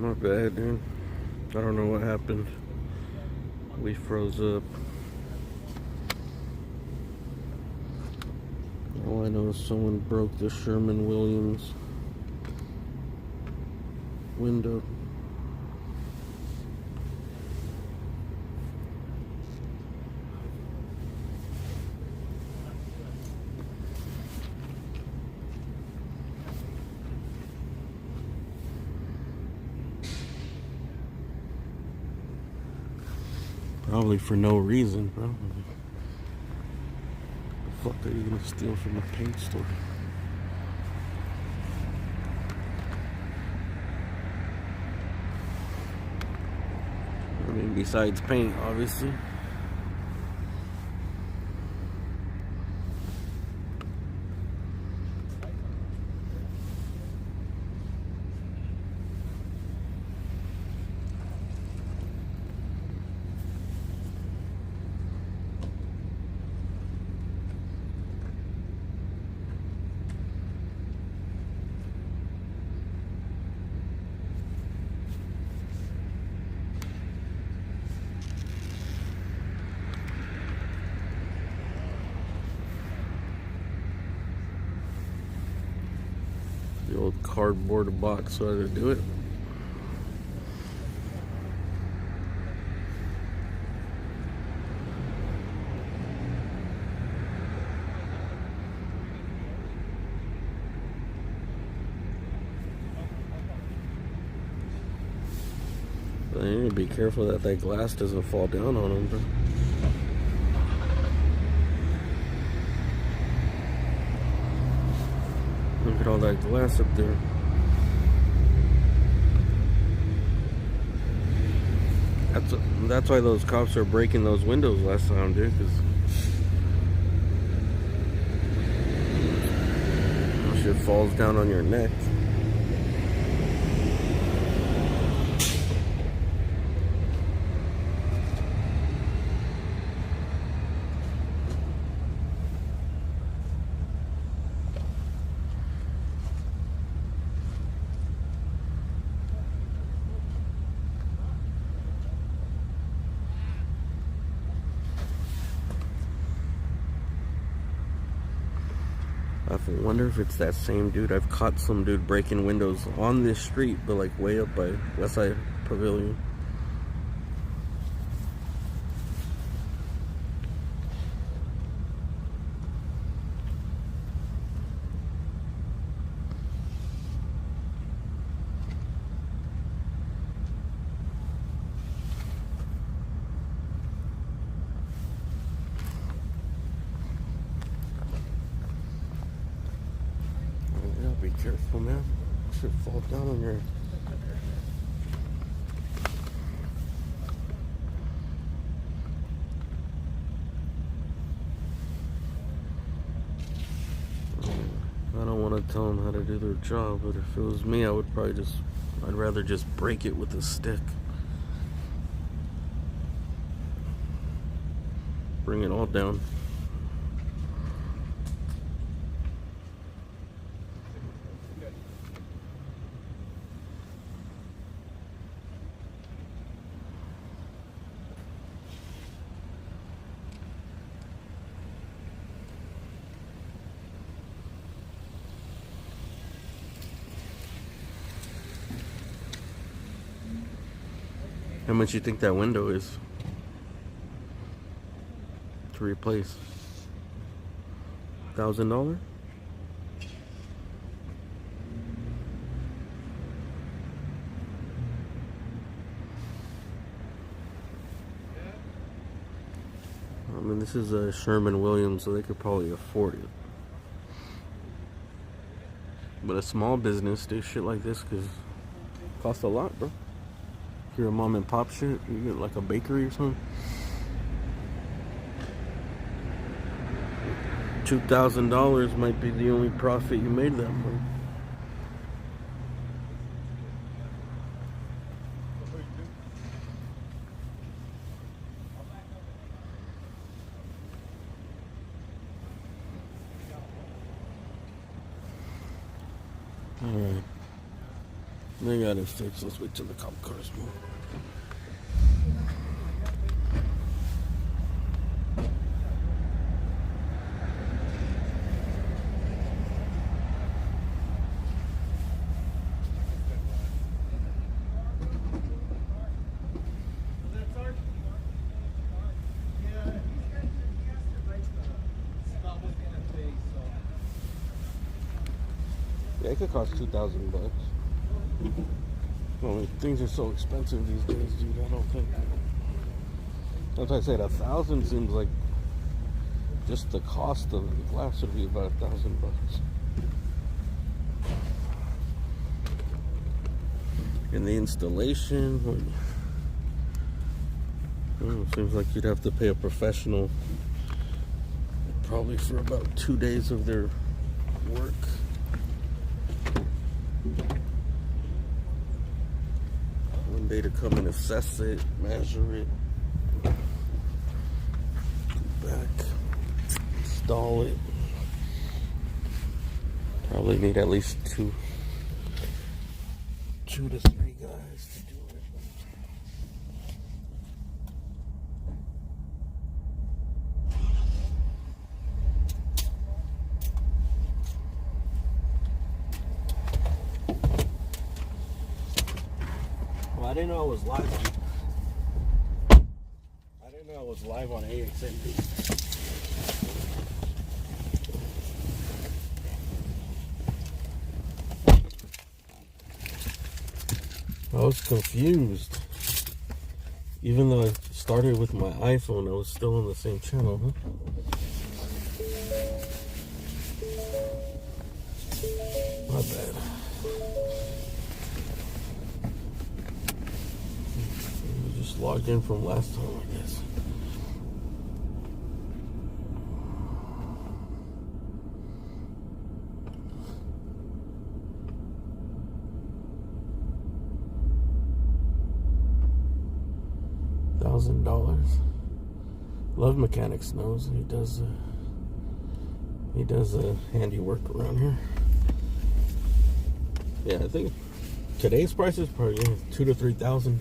My bad, dude. I don't know what happened. We froze up. All I know is someone broke the Sherman-Williams window. Probably for no reason, bro. The fuck are you gonna steal from a paint store? I mean, besides paint, obviously. The old cardboard box, so I had to do it. But you need to be careful that that glass doesn't fall down on them, bro. Look at all that glass up there. That's why those cops are breaking those windows last time, dude, because shit falls down on your neck. I wonder if it's that same dude. I've caught some dude breaking windows on this street, but like way up by Westside Pavilion. Be careful, man. Should fall down on your. I don't want to tell them how to do their job, but if it was me, I would probably I'd rather just break it with a stick. Bring it all down. How much you think that window is to replace? $1,000? I mean, this is a Sherman-Williams, so they could probably afford it. But a small business do shit like this because it costs a lot, bro. If you're a mom and pop shit, you get like a bakery or something. $2,000 might be the only profit you made that month. All right. They got it fixed. Let's wait till the cop cars move. Yeah, it could cost $2,000. Well, things are so expensive these days, dude. I don't think. As I said, 1,000 seems like just the cost of the glass would be about $1,000. And the installation, well, it seems like you'd have to pay a professional probably for about 2 days of their work. One day to come and assess it, measure it, go back, install it. Probably need at least two to three guys to do it. Well, I didn't know I was live. I didn't know I was live on AXNB. I was confused. Even though I started with my iPhone, I was still on the same channel, huh? My bad. I just logged in from last time, I guess. $1,000. Love Mechanics knows he does handiwork around here. Yeah, I think today's price is probably $2,000 to $3,000.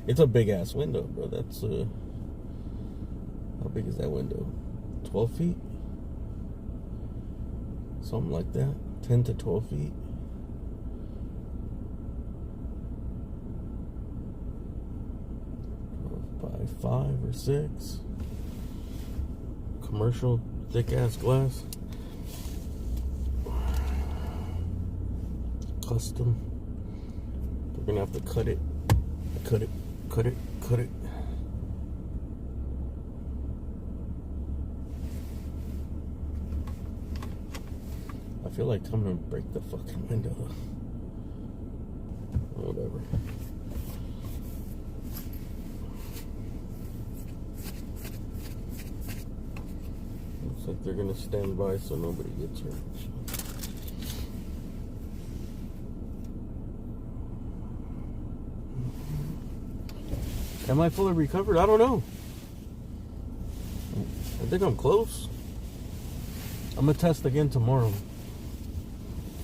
It's a big ass window, bro. That's how big is that window? 12 feet, something like that. 10 to 12 feet. By 5 or 6. Commercial thick ass glass. Custom. We're gonna have to cut it. I feel like I'm gonna break the fucking window. Whatever. Looks like they're gonna stand by so nobody gets hurt. Am I fully recovered? I don't know. I think I'm close. I'm gonna test again tomorrow.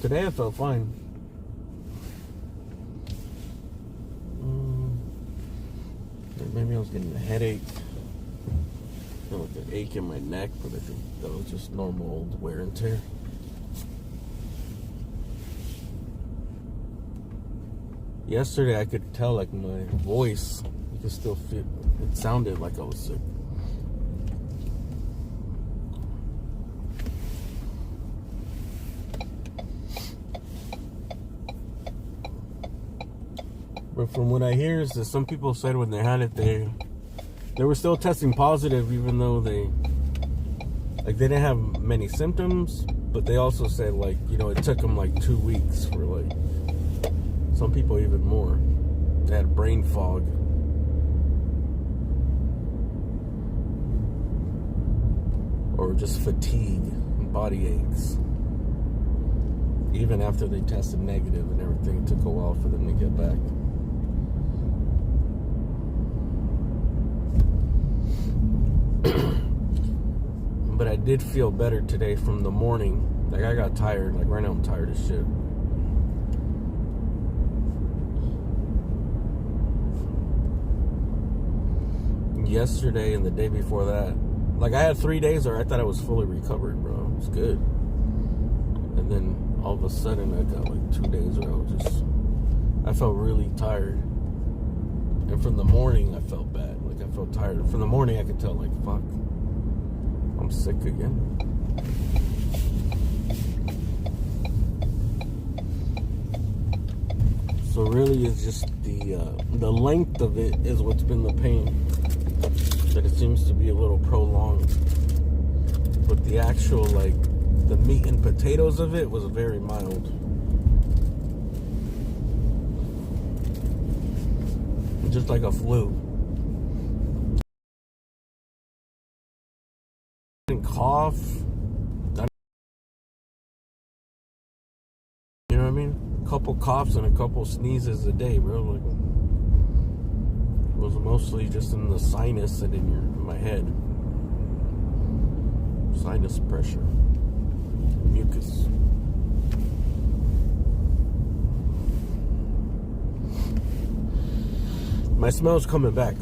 Today I felt fine. Maybe I was getting a headache. Like an ache in my neck, but I think that was just normal old wear and tear. Yesterday I could tell, like, my voice, you could still feel it sounded like I was sick. But from what I hear is that some people said when they had it, they were still testing positive, even though they didn't have many symptoms. But they also said, like, you know, it took them like 2 weeks for, like, some people even more. They had brain fog. Or just fatigue and body aches. Even after they tested negative and everything, it took a while for them to get back. But I did feel better today from the morning. Like, I got tired. Like, right now I'm tired as shit. yesterday and the day before that. Like, I had 3 days where I thought I was fully recovered, bro. It was good. And then all of a sudden, I got like 2 days where I felt really tired. And from the morning, I felt bad. Like, I felt tired. From the morning, I could tell, like, fuck, I'm sick again. So really, it's just the length of it is what's been the pain. That it seems to be a little prolonged. But the actual, like, the meat and potatoes of it was very mild. Just like a flu. And cough. You know what I mean? A couple coughs and a couple sneezes a day, bro. Like, it was mostly just in the sinus and in my head. Sinus pressure. Mucus. My smell's coming back.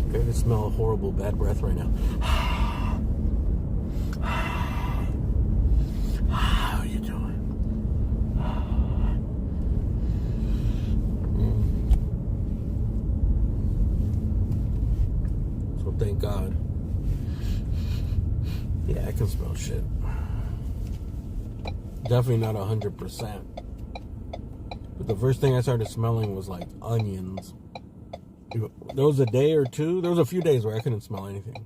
I can smell a horrible bad breath right now. How are you doing? So thank God. Yeah, I can smell shit. Definitely not 100%. But the first thing I started smelling was like onions. There was a day or two. There was a few days where I couldn't smell anything,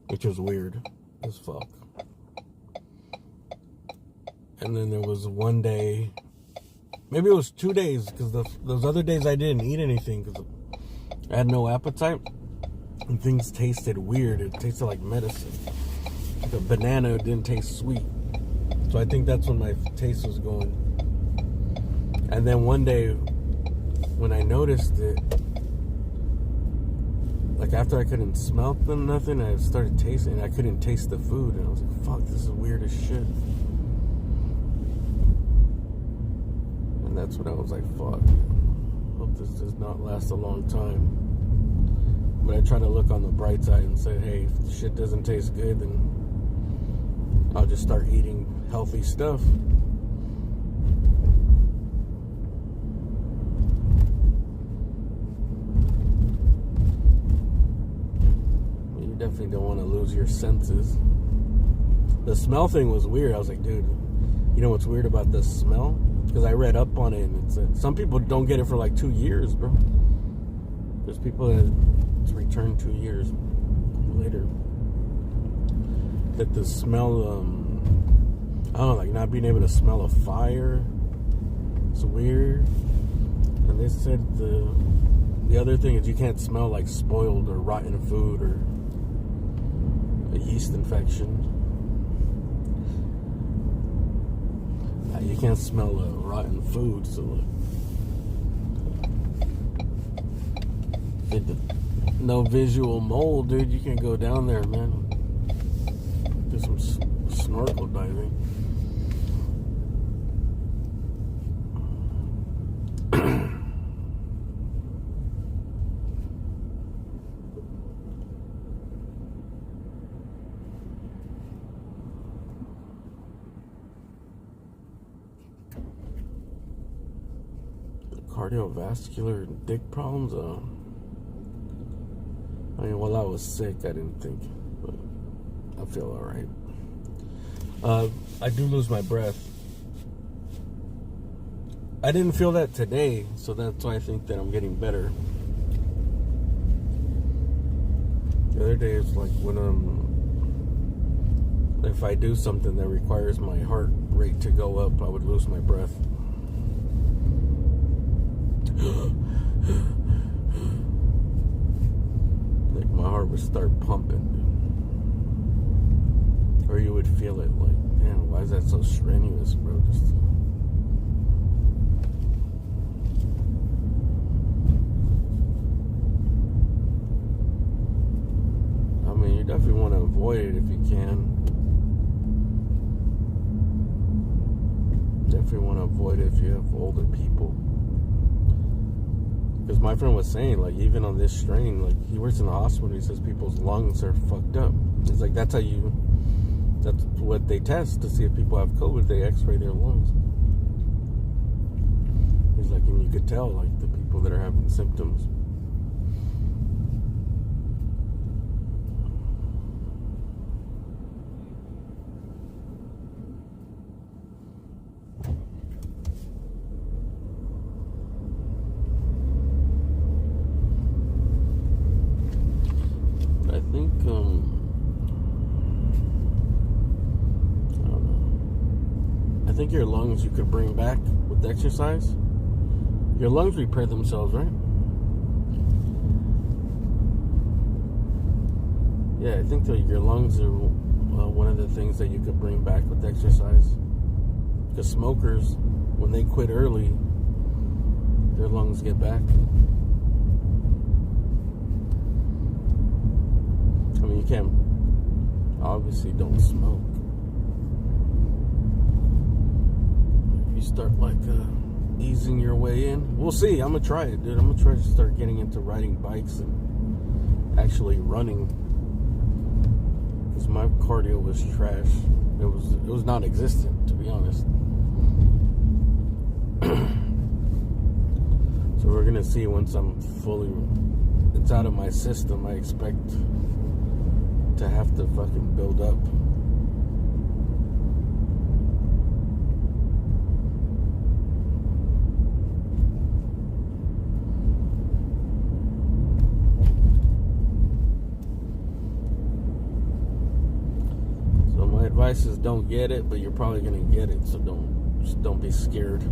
which was weird as fuck. And then there was one day, maybe it was 2 days, because those other days I didn't eat anything because I had no appetite, and things tasted weird. It tasted like medicine. The banana didn't taste sweet, so I think that's when my taste was going. And then one day, when I noticed it, like after I couldn't smell nothing, I started tasting. I couldn't taste the food, and I was like, "Fuck, this is weird as shit." And that's when I was like, "Fuck, hope this does not last a long time." But I try to look on the bright side and say, "Hey, if the shit doesn't taste good, then I'll just start eating healthy stuff." Definitely don't want to lose your senses. The smell thing was weird. I was like, dude, you know what's weird about the smell? Because I read up on it, and it said some people don't get it for like 2 years, bro. There's people that it's returned 2 years later. That the smell, I don't know, like not being able to smell a fire. It's weird. And they said the other thing is you can't smell like spoiled or rotten food or a yeast infection. You can't smell a rotten food, so no visual mold, dude. You can go down there, man. Do some snorkel diving. Cardiovascular and dick problems. I mean, while I was sick, I didn't think, but I feel all right. I do lose my breath. I didn't feel that today, so that's why I think that I'm getting better. The other day, it's like when if I do something that requires my heart rate to go up, I would lose my breath. Like my heart would start pumping, or you would feel it like, damn, why is that so strenuous, bro? Just I mean, you definitely want to avoid it if you can. Definitely want to avoid it if you have older people. Because my friend was saying, like, even on this strain, like, he works in the hospital, he says people's lungs are fucked up. He's like, that's what they test to see if people have COVID. They x-ray their lungs. He's like, and you could tell, like, the people that are having symptoms. I think, I don't know. I think your lungs you could bring back with exercise. Your lungs repair themselves, right? Yeah, I think that your lungs are one of the things that you could bring back with exercise. Because smokers, when they quit early, their lungs get back. I mean, you can't, obviously don't smoke. If you start like easing your way in, we'll see. I'm gonna try it, dude. I'm gonna try to start getting into riding bikes and actually running. Because my cardio was trash. It was non-existent, to be honest. So we're gonna see once I'm it's out of my system. I expect to have to fucking build up. So my advice is don't get it, but you're probably gonna get it, so don't be scared.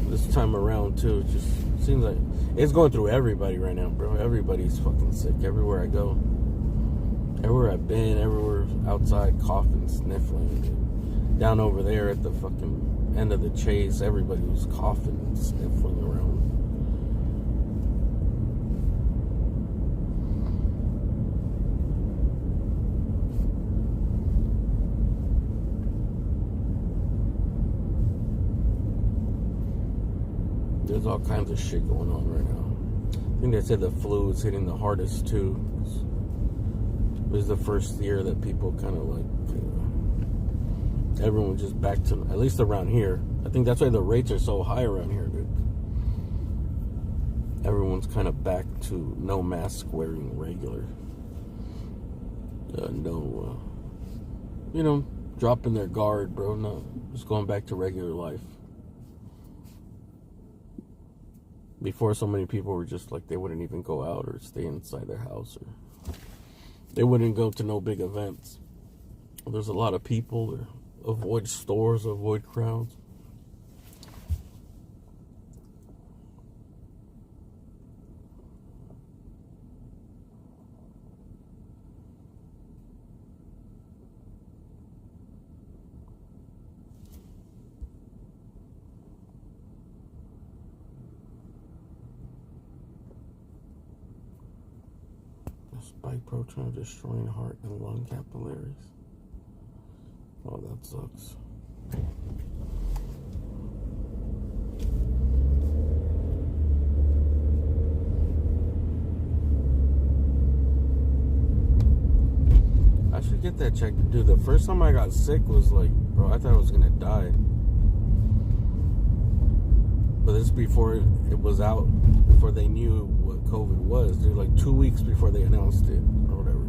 This time around too, it just seems like it's going through everybody right now, bro. Everybody's fucking sick everywhere I go. Everywhere I've been, everywhere outside, coughing, sniffling. Down over there at the fucking end of the chase, everybody was coughing and sniffling around. There's all kinds of shit going on right now. I think they said the flu is hitting the hardest too. It was the first year that people kind of like, everyone was just back to, at least around here. I think that's why the rates are so high around here, dude. Everyone's kind of back to no mask wearing regular. Dropping their guard, bro. No, just going back to regular life. Before, so many people were just like, they wouldn't even go out or stay inside their house, or they wouldn't go to no big events. There's a lot of people, or avoid stores, avoid crowds. Spike protein destroying heart and lung capillaries. Oh, that sucks. I should get that checked. Dude, the first time I got sick was like, bro, I thought I was gonna die. But this before it was out, before they knew what COVID was. Dude, like 2 weeks before they announced it or whatever.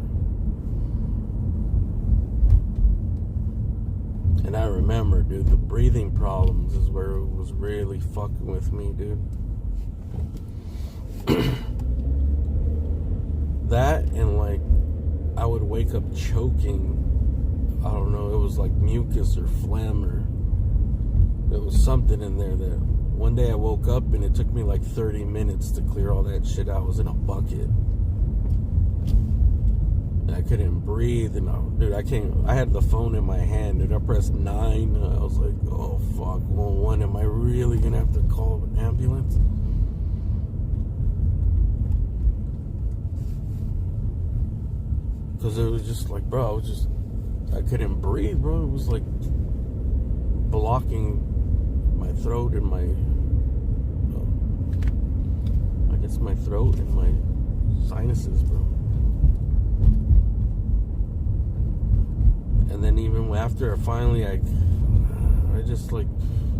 And I remember, dude, the breathing problems is where it was really fucking with me, dude. That and like, I would wake up choking. I don't know, it was like mucus or phlegm, or there was something in there that one day I woke up and it took me like 30 minutes to clear all that shit out. I was in a bucket. And I couldn't breathe. And I had the phone in my hand. And I pressed 9. I was like, oh fuck, 111. Am I really going to have to call an ambulance? Because it was just like, bro, I couldn't breathe, bro. It was like blocking my throat and my It's my throat and my sinuses, bro. And then even after I just like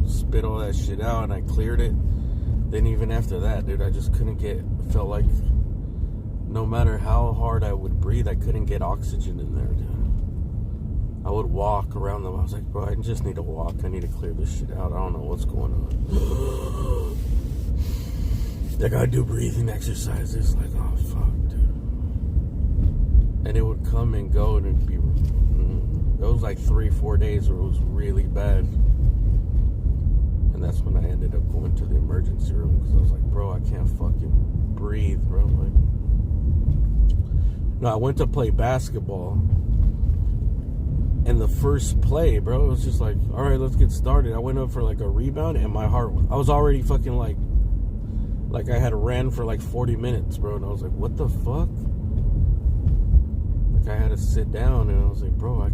spit all that shit out and I cleared it. Then even after that, dude, I just felt like no matter how hard I would breathe, I couldn't get oxygen in there, dude. I would walk around them. I was like, bro, I just need to walk. I need to clear this shit out. I don't know what's going on. Like, I do breathing exercises. Like, oh, fuck, dude. And it would come and go, and it'd be... It was like 3-4 days where it was really bad. And that's when I ended up going to the emergency room. Because I was like, bro, I can't fucking breathe, bro. Like, no, I went to play basketball. And the first play, bro, it was just like, all right, let's get started. I went up for like a rebound, and my heart... I was already fucking like I had ran for like 40 minutes, bro. And I was like, what the fuck? Like, I had to sit down, and I was like, bro, I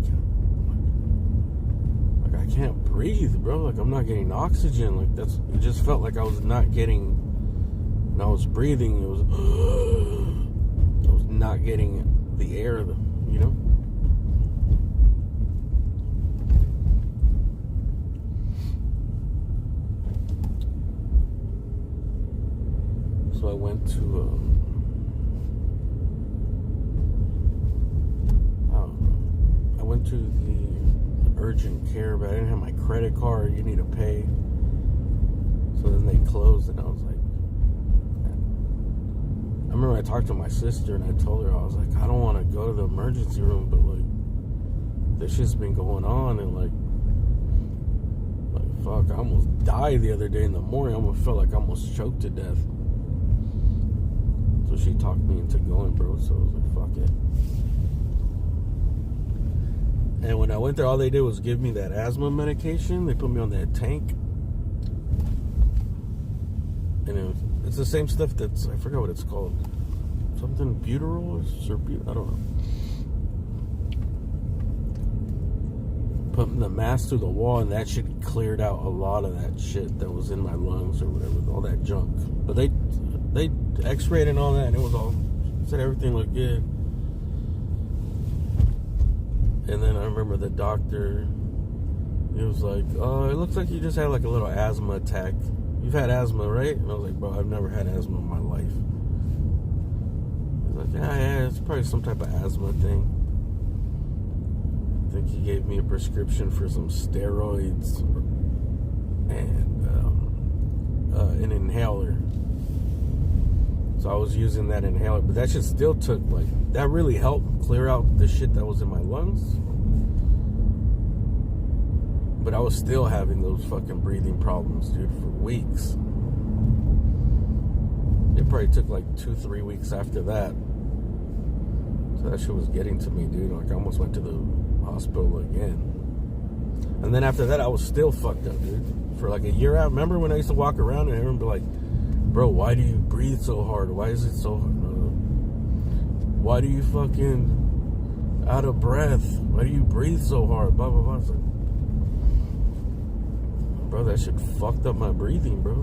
can't breathe, bro. Like, I'm not getting oxygen. Like, it just felt like I was not getting... When I was breathing, it was... I was not getting the air, you know? So I went to, I went to the urgent care, but I didn't have my credit card. You need to pay. So then they closed, and I was like, I remember I talked to my sister, and I told her, I was like, I don't want to go to the emergency room, but like, this shit's been going on, and like fuck, I almost died the other day in the morning. I almost felt like I almost choked to death. So she talked me into going, bro. So I was like, fuck it. And when I went there, all they did was give me that asthma medication. They put me on that tank. And it's the same stuff that's... I forgot what it's called. Something Buterol? I don't know. Putting the mask through the wall, and that shit cleared out a lot of that shit that was in my lungs or whatever. All that junk. But they x-rayed and all that, and it was all... said everything looked good. And then I remember the doctor, he was like, oh, it looks like you just had like a little asthma attack. You've had asthma, right? And I was like, bro, I've never had asthma in my life. He's like, yeah, it's probably some type of asthma thing. I think he gave me a prescription for some steroids and an inhaler. So I was using that inhaler, but that shit still took, like, that really helped clear out the shit that was in my lungs. But I was still having those fucking breathing problems, dude, for weeks. It probably took like 2-3 weeks after that. So that shit was getting to me, dude. Like, I almost went to the hospital again. And then after that, I was still fucked up, dude. For like a year out. Remember when I used to walk around and everyone would be like, bro, why do you breathe so hard? Why is it so hard? Why do you fucking out of breath? Why do you breathe so hard? Blah, blah, blah. It's like, bro, that shit fucked up my breathing, bro.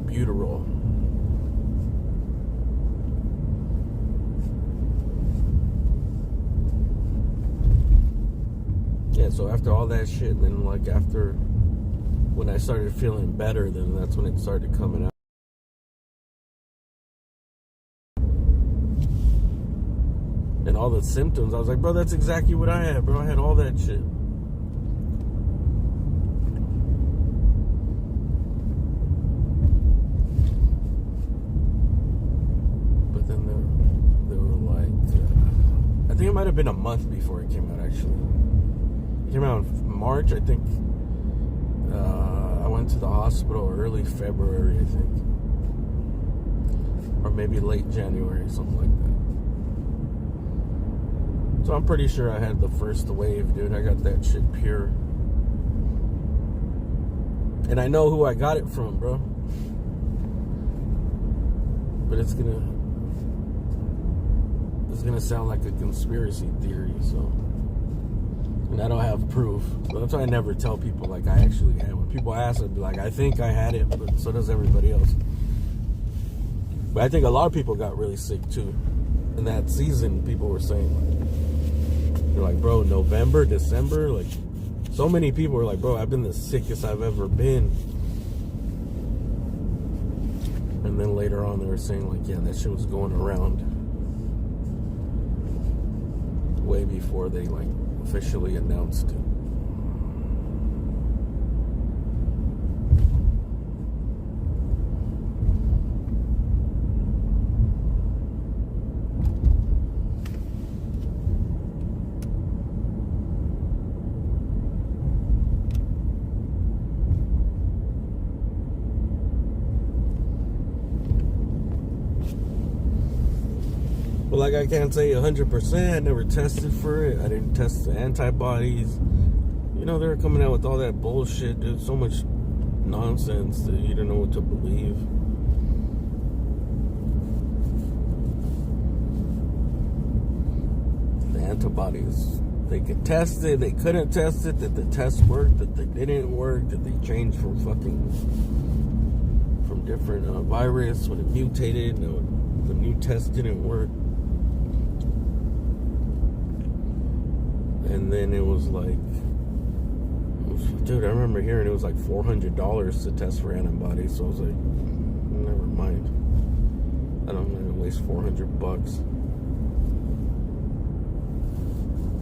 Buterol. Yeah, so after all that shit, then like after when I started feeling better, then that's when it started coming out. And all the symptoms, I was like, bro, that's exactly what I had, bro. I had all that shit. But then they were like, I think it might have been a month before it came out, actually. It came out in March, I think. I went to the hospital early February, I think. Or maybe late January, something like that. So I'm pretty sure I had the first wave, dude. I got that shit pure. And I know who I got it from, bro. But it's gonna... it's gonna sound like a conspiracy theory, so, and I don't have proof. So that's why I never tell people like I actually had. When people ask, I'd be like, I think I had it, but so does everybody else. But I think a lot of people got really sick too. In that season, people were saying, like, they're like, bro, November, December, like, so many people were like, bro, I've been the sickest I've ever been. And then later on, they were saying, like, yeah, that shit was going around way before they, like, officially announced it. But like, I can't say 100%. I never tested for it. I didn't test the antibodies. You know, they're coming out with all that bullshit, dude. So much nonsense that you don't know what to believe. The antibodies, they could test it, they couldn't test it, that the test worked, that they didn't work, that they changed from different virus when it mutated, the new test didn't work. And then it was like, dude, I remember hearing it was like $400 to test for antibodies. So I was like, never mind. I don't want to waste $400.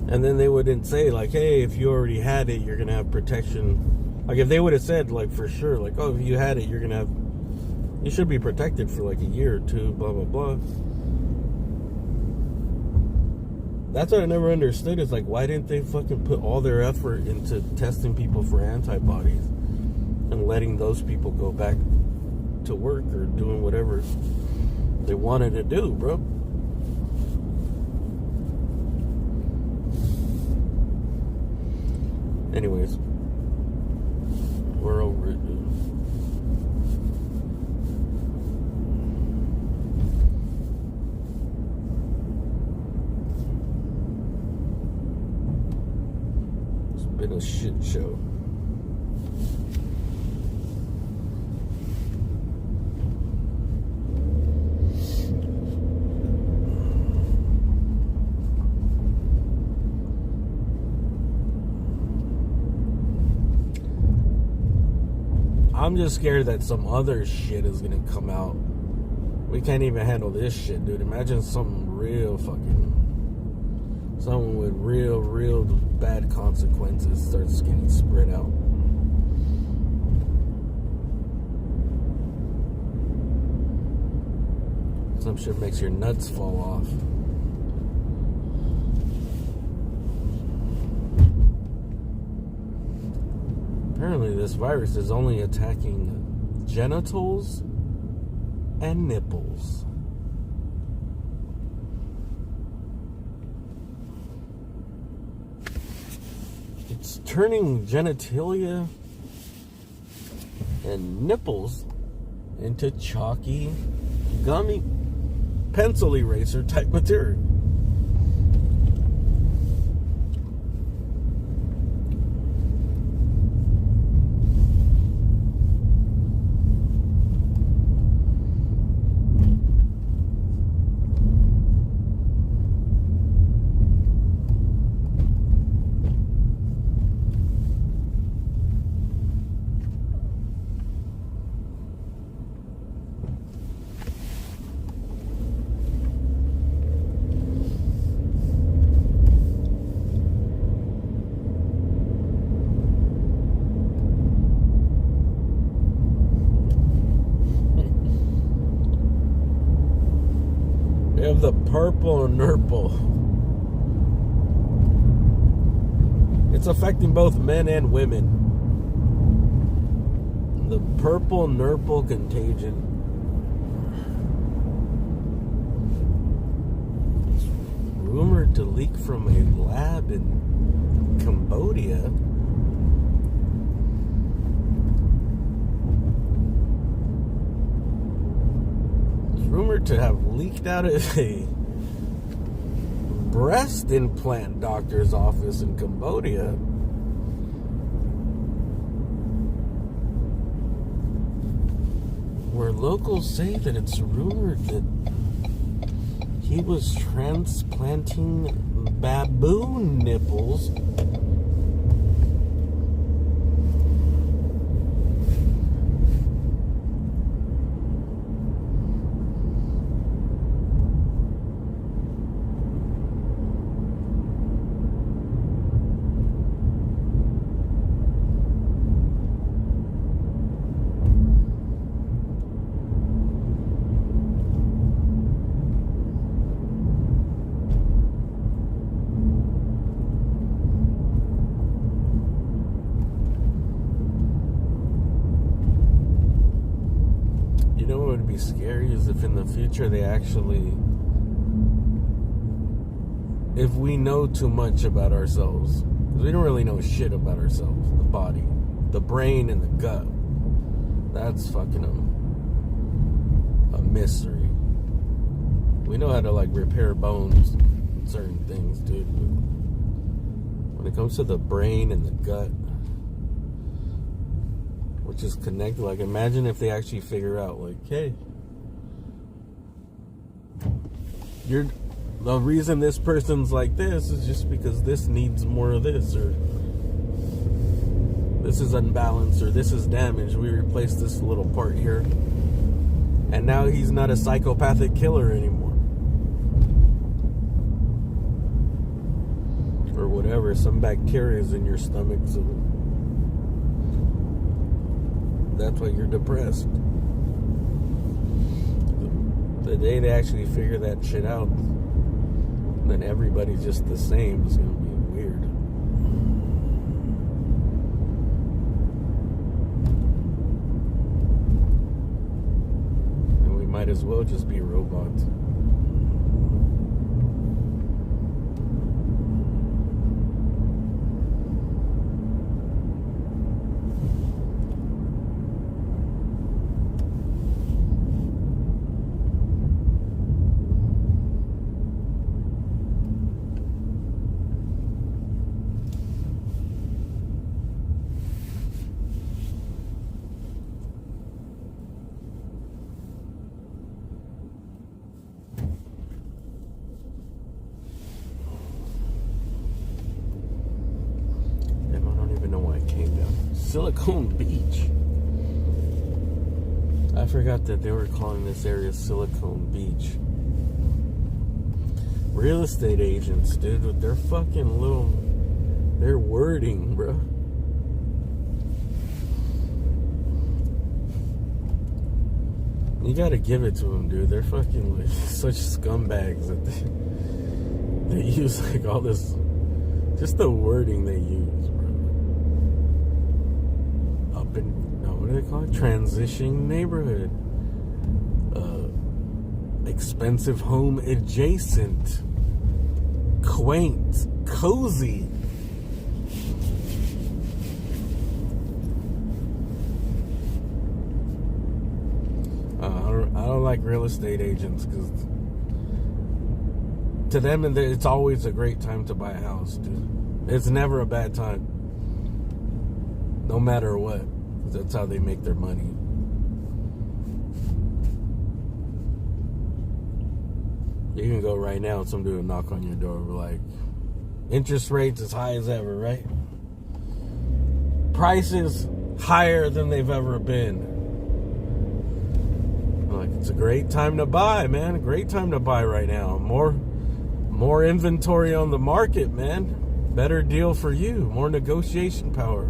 And then they wouldn't say like, hey, if you already had it, you're gonna have protection. Like if they would have said like for sure, like, oh, if you had it, you should be protected for like a year or two, blah blah blah. That's what I never understood, is like, why didn't they fucking put all their effort into testing people for antibodies and letting those people go back to work or doing whatever they wanted to do, bro? Anyways, we're over it, dude. Been a shit show. I'm just scared that some other shit is gonna come out. We can't even handle this shit, dude. Imagine something real something with real bad consequences starts getting spread out. Some shit makes your nuts fall off. Apparently this virus is only attacking genitals and nipples. It's turning genitalia and nipples into chalky, gummy, pencil eraser type material. Of the purple nurple. It's affecting both men and women. The purple nurple contagion. It's rumored to leak from a lab in Cambodia. Rumored to have leaked out of a breast implant doctor's office in Cambodia. Where locals say that it's rumored that he was transplanting baboon nipples scary is if in the future they actually, if we know too much about ourselves, because we don't really know shit about ourselves, the body, the brain, and the gut, that's fucking a mystery. We know how to like repair bones and certain things, dude, but when it comes to the brain and the gut, which is connected, like imagine if they actually figure out like, hey, the reason this person's like this is just because this needs more of this, or this is unbalanced, or this is damaged. We replaced this little part here, and now he's not a psychopathic killer anymore, or whatever. Some bacteria is in your stomach, so that's why you're depressed. The day they actually figure that shit out, then everybody's just the same. It's gonna be weird. And we might as well just be robots. Silicon Beach. I forgot that they were calling this area Silicon Beach. Real estate agents, dude, with their fucking their wording, bro. You gotta give it to them, dude. They're fucking like such scumbags that they use like all this, just the wording they use, bro. What do they call it? Transitioning neighborhood. Expensive home adjacent. Quaint. Cozy. I don't like real estate agents because to them it's always a great time to buy a house, dude. It's never a bad time. No matter what. That's how they make their money. You can go right now and some dude will knock on your door and be like, interest rates as high as ever, right? Prices higher than they've ever been. Like, it's a great time to buy, man. A great time to buy right now. More inventory on the market, man. Better deal for you. More negotiation power.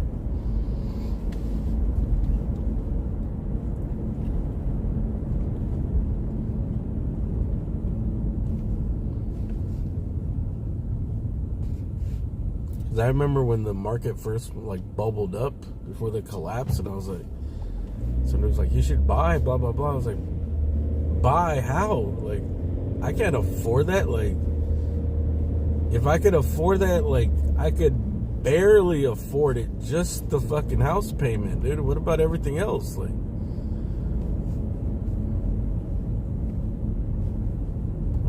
I remember when the market first like bubbled up before the collapse, and I was like, somebody was like, you should buy, blah, blah, blah. I was like, buy how? Like, I can't afford that. Like, if I could afford that, like, I could barely afford it. Just the fucking house payment, dude. What about everything else? Like,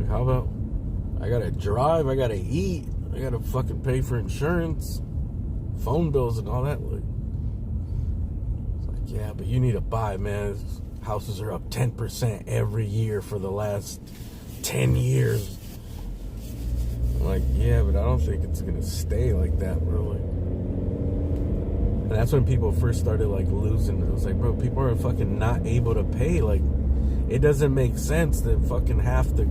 how about I gotta drive, I gotta eat, I gotta fucking pay for insurance, phone bills and all that. Like, it's like, yeah, but you need to buy, man. Houses are up 10% every year for the last 10 years. I'm like, yeah, but I don't think it's gonna stay like that, bro. Like, and that's when people first started like losing. It was like, bro, people are fucking not able to pay. Like, it doesn't make sense that fucking half the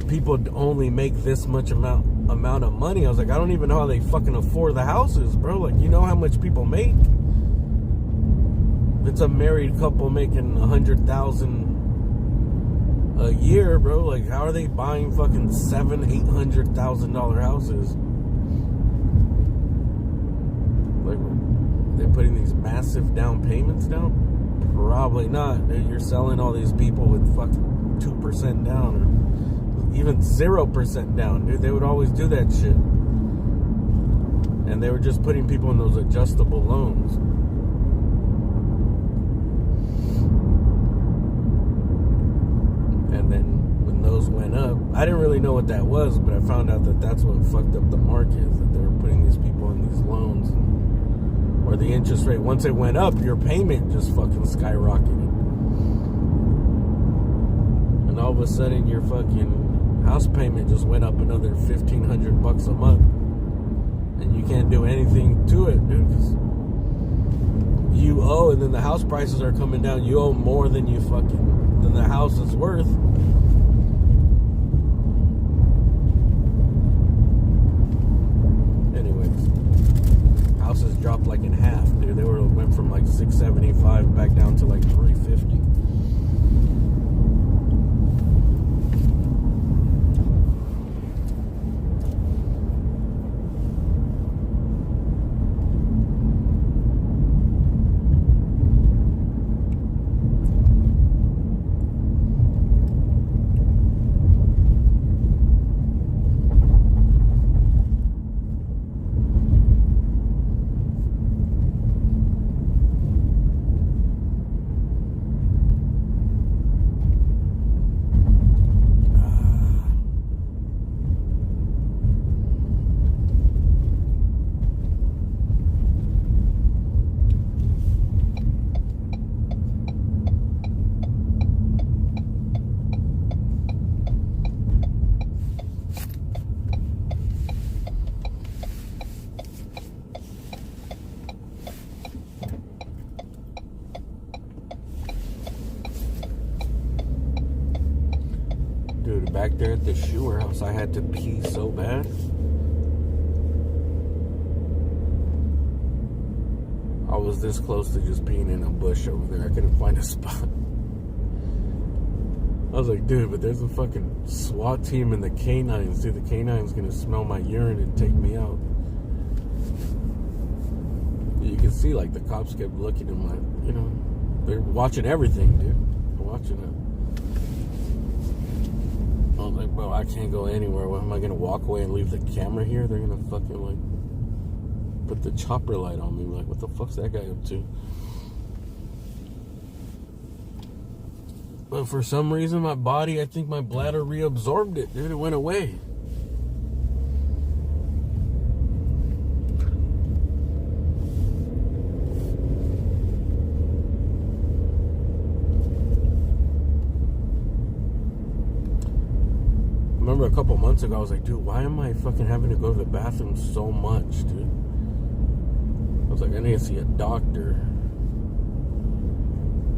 people only make this much amount of money. I was like, I don't even know how they fucking afford the houses, bro. Like, you know how much people make? If it's a married couple making $100,000 a year, bro, like, how are they buying fucking $700,000-$800,000 houses? Like, they're putting these massive down payments down? Probably not. You're selling all these people with fucking 2% down or even 0% down, dude. They would always do that shit. And they were just putting people in those adjustable loans. And then when those went up, I didn't really know what that was, but I found out that that's what fucked up the market, is that they were putting these people in these loans, or the interest rate, once it went up, your payment just fucking skyrocketed. And all of a sudden your fucking house payment just went up another $1,500 a month, and you can't do anything to it, dude, because you owe, and then the house prices are coming down. You owe more than than the house is worth. Anyways, houses dropped like in half, dude. They went from like $675 back down to like $350. Dude, back there at the shoe warehouse, I had to pee so bad. I was this close to just peeing in a bush over there. I couldn't find a spot. I was like, dude, but there's a fucking SWAT team and the canines. Dude, the canines gonna smell my urine and take me out. You can see, like, the cops kept looking at my, you know, they're watching everything, dude. They're watching it. I was like, bro, I can't go anywhere. What, am I gonna walk away and leave the camera here? They're gonna fucking, like, put the chopper light on me. Like, what the fuck's that guy up to? But for some reason, my body, I think my bladder reabsorbed it, dude. It went away. I remember a couple months ago, I was like, dude, why am I fucking having to go to the bathroom so much, dude? I was like, I need to see a doctor.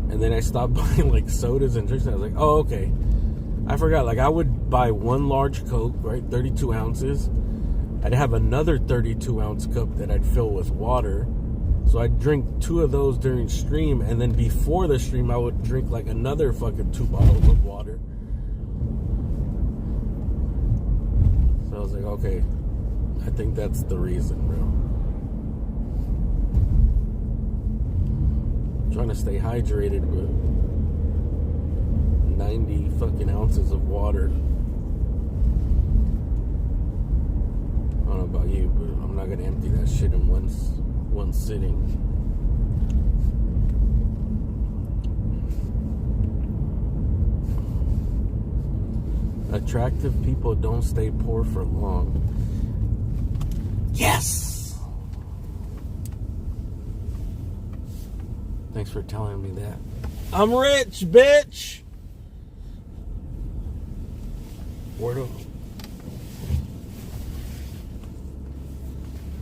And then I stopped buying, like, sodas and drinks. And I was like, oh, okay. I forgot. Like, I would buy one large Coke, right? 32 ounces. I'd have another 32-ounce cup that I'd fill with water. So I'd drink 2 of those during stream. And then before the stream, I would drink, like, another fucking 2 bottles of water. So I was like, okay. I think that's the reason, bro. Trying to stay hydrated with 90 fucking ounces of water. I don't know about you, but I'm not gonna empty that shit in one sitting. attractive people don't stay poor for long. Yes! Thanks for telling me that. I'm rich, bitch! Where do...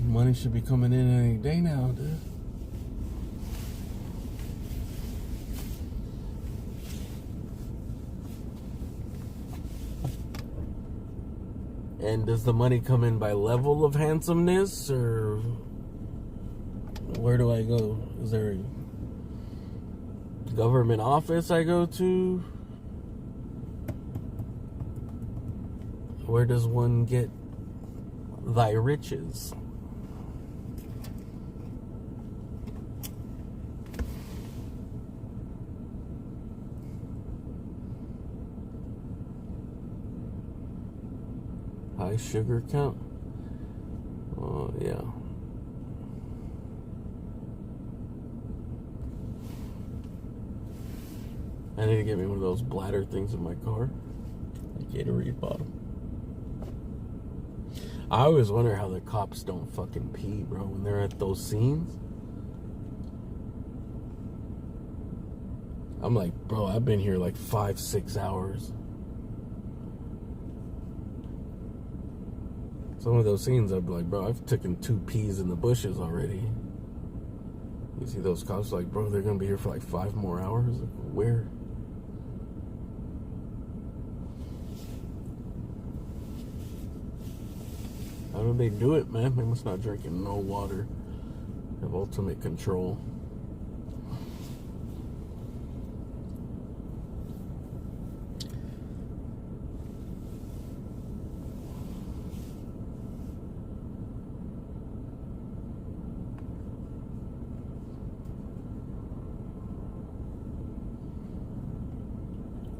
Money should be coming in any day now, dude. And does the money come in by level of handsomeness, or where do I go? Is there a government office I go to? Where does one get thy riches? High sugar count? Oh, yeah. I need to get me one of those bladder things in my car. I Gatorade bottle. I always wonder how the cops don't fucking pee, bro, when they're at those scenes. I'm like, bro, I've been here like 5-6 hours. Some of those scenes, I'd be like, bro, I've taken 2 peas in the bushes already. You see those cops like, bro, they're gonna be here for like 5 more hours? Like, where? How do they do it, man? They must not drinking no water. Have ultimate control.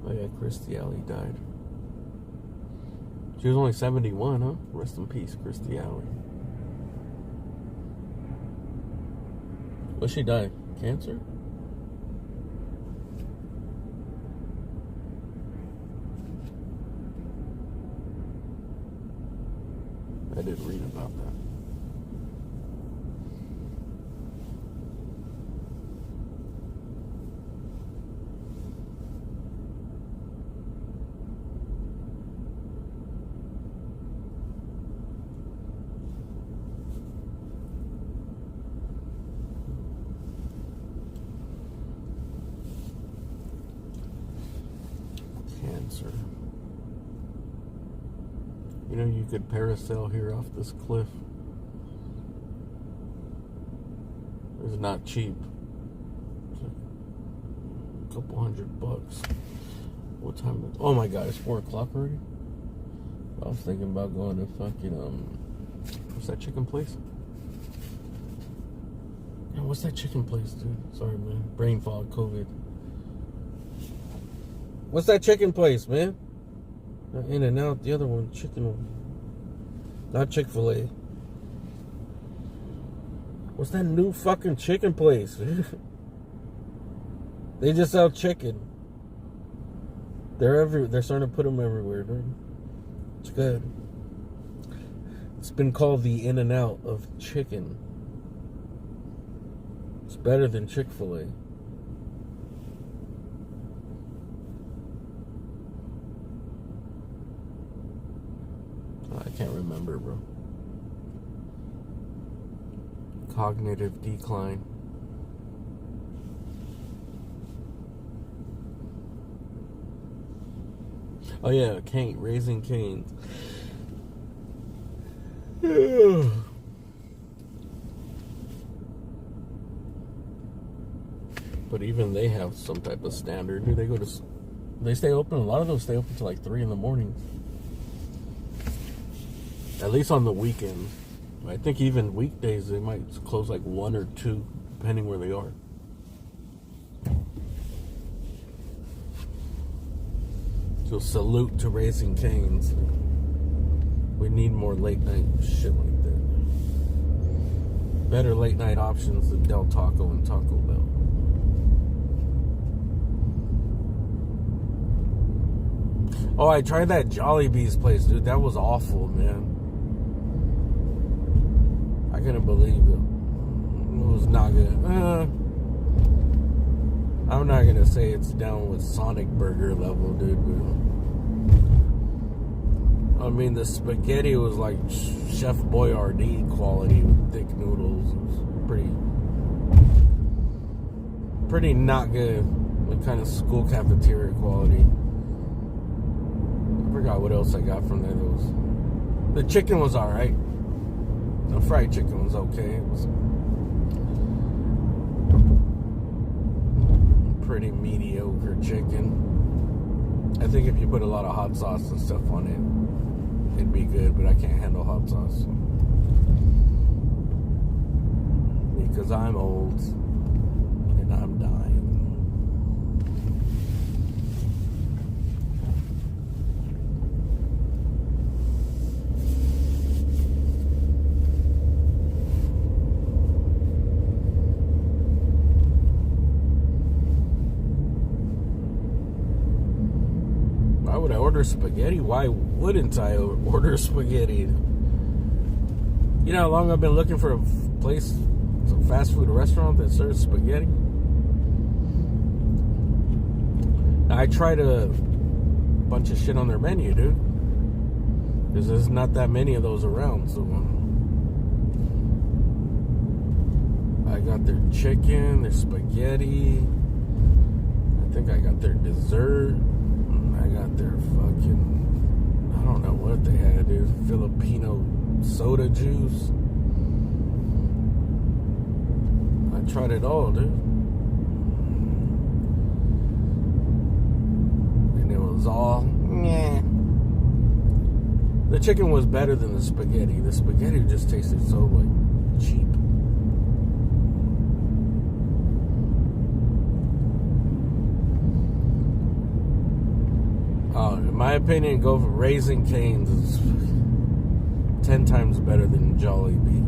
Oh yeah, Christy Alley died. She was only 71, huh? Rest in peace, Christy Alley. What'd she die? Cancer? I did read about that. Cancer. You know, you could parasail here off this cliff. It's not cheap. It's like a couple $100. What time is it? Oh my god, it's 4 o'clock already? I was thinking about going to fucking, what's that chicken place? Yeah, what's that chicken place, dude? Sorry, man. Brain fog, COVID. What's that chicken place, man? Not In-N-Out, the other one, chicken one. Not Chick-fil-A. What's that new fucking chicken place? They just sell chicken. They're starting to put them everywhere, dude. It's good. It's been called the In-N-Out of chicken. It's better than Chick-fil-A. I can't remember, bro. Cognitive decline. Oh yeah, Raising Cane's. But even they have some type of standard. They stay open. A lot of them stay open till like 3 in the morning. At least on the weekends. I think even weekdays they might close like 1 or 2, depending where they are. So salute to Raising Cane's. We need more late night shit like that. Better late night options than Del Taco and Taco Bell. Oh, I tried that Jollibee's place, dude. That was awful, man. I couldn't believe it. It was not good. I'm not gonna say it's down with Sonic Burger level, dude. But, I mean, the spaghetti was like Chef Boyardee quality with thick noodles. It was pretty not good. Like kind of school cafeteria quality. I forgot what else I got from there. The chicken was alright. The fried chicken was okay. It was pretty mediocre chicken. I think if you put a lot of hot sauce and stuff on it, it'd be good, but I can't handle hot sauce. Because I'm old and I'm dying. Why would I order spaghetti? Why wouldn't I order spaghetti? You know how long I've been looking for a place, some fast food restaurant that serves spaghetti? Now, I tried a bunch of shit on their menu, dude. Because there's not that many of those around. So I got their chicken, their spaghetti. I think I got their dessert. I got their fucking, I don't know what they had, dude. Filipino soda juice. I tried it all, dude. And it was all, meh. The chicken was better than the spaghetti. The spaghetti just tasted so, like, cheap. In my opinion, go for Raising Cane's. It's 10 times better than Jollibee.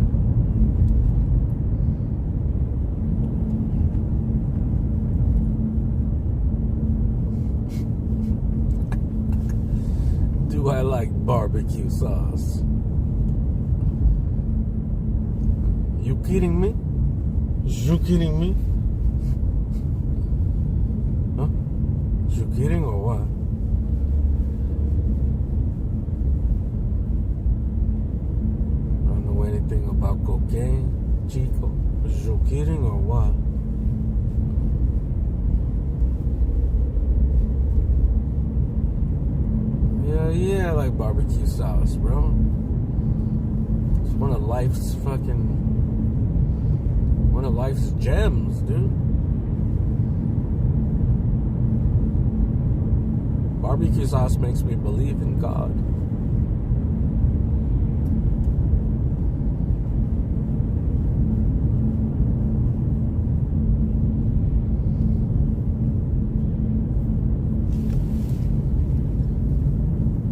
Do I like barbecue sauce? You kidding me? You kidding me? Huh? You kidding or what? Anything about cocaine, Chico? Is you kidding or what? Yeah, I like barbecue sauce, bro. It's one of life's gems, dude. Barbecue sauce makes me believe in God.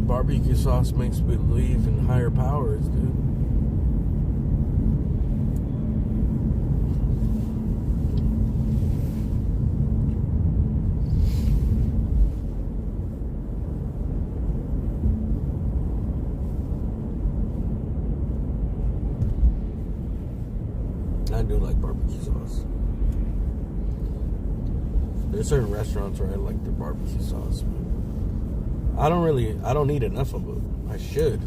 Barbecue sauce makes me believe in higher powers, dude. I do like barbecue sauce. There's certain restaurants where I like their barbecue sauce, man. I don't need enough of it. I should.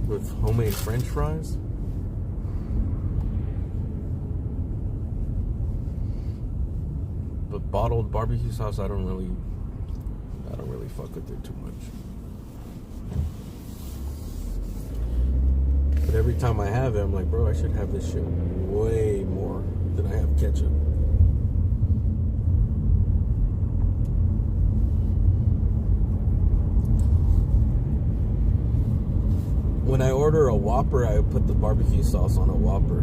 With homemade French fries. But bottled barbecue sauce, I don't really fuck with it too much. But every time I have it, I'm like, bro, I should have this shit way more than I have ketchup. When I order a Whopper, I put the barbecue sauce on a Whopper.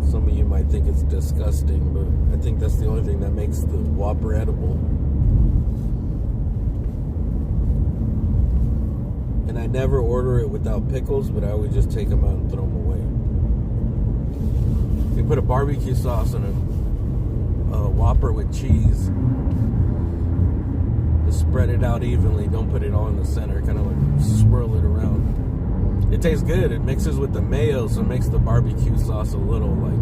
Some of you might think it's disgusting, but I think that's the only thing that makes the Whopper edible. And I never order it without pickles, but I always just take them out and throw them away. They put a barbecue sauce on a Whopper with cheese. Just spread it out evenly. Don't put it all in the center. Kind of like swirl it around. It tastes good. It mixes with the mayo, so it makes the barbecue sauce a little like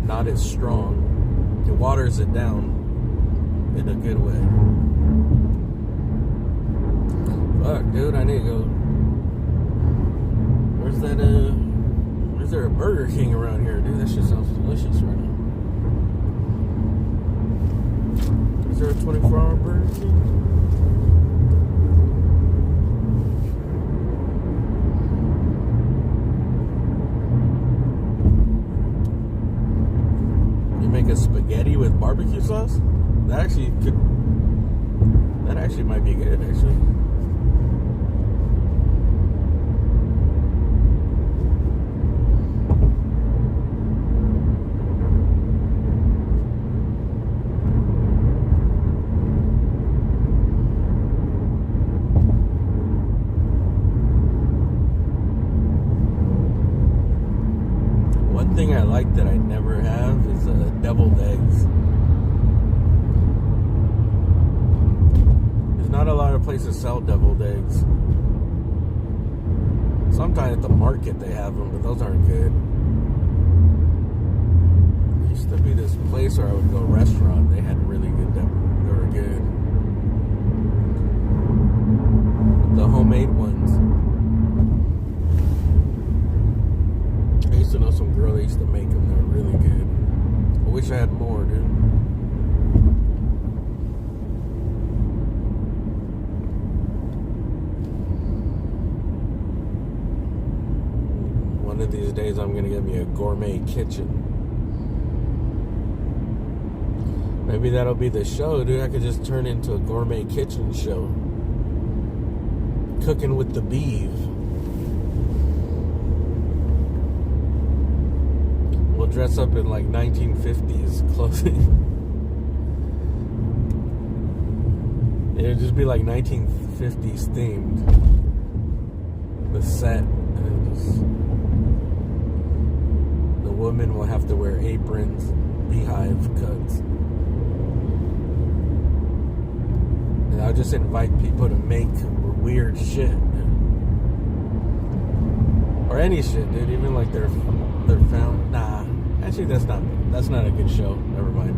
not as strong. It waters it down in a good way. Fuck, dude, I need to go. Where's that, is there a Burger King around here? Dude, that shit sounds delicious right now. Is there a 24-hour Burger King? You make a spaghetti with barbecue sauce? That actually might be good, actually. One thing I like that I never have is deviled eggs. There's not a lot of places sell deviled eggs. Sometimes at the market they have them, but those aren't good. There used to be this place where I would go restaurant. They had really good deviled. They were good. The homemade ones. I used to know some girl that used to make them. They were really good. I wish I had more, dude. One of these days I'm gonna get me a gourmet kitchen. Maybe that'll be the show, dude. I could just turn into a gourmet kitchen show. Cooking with the beef. We'll dress up in like 1950s clothing. It'll just be like 1950s themed. The set. And just, the women will have to wear aprons, beehive cuts. And I'll just invite people to make weird shit. Or any shit, dude. Even like their found. Nah. Actually, that's not a good show. Never mind.